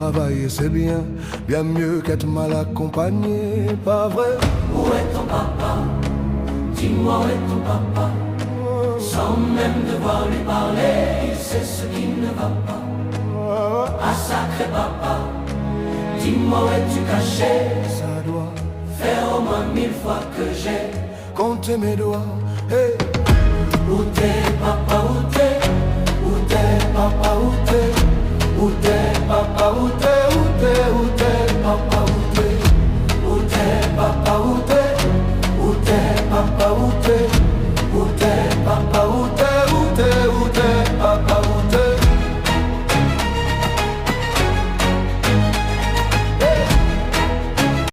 Travailler c'est bien, bien mieux qu'être mal accompagné, pas vrai? Où est ton papa? Dis-moi où est ton papa? Sans même devoir lui parler, il sait ce qui ne va pas. Ah sacré papa, dis-moi où es-tu caché? Ça doit faire au moins 1000 fois que j'ai compté mes doigts. Hey. Où t'es papa, où t'es? Où t'es papa, où t'es? Où t'es papa, où t'es? Où t'es, où t'es papa, où t'es? Où t'es papa, où t'es? Où t'es papa, où t'es? Où t'es papa,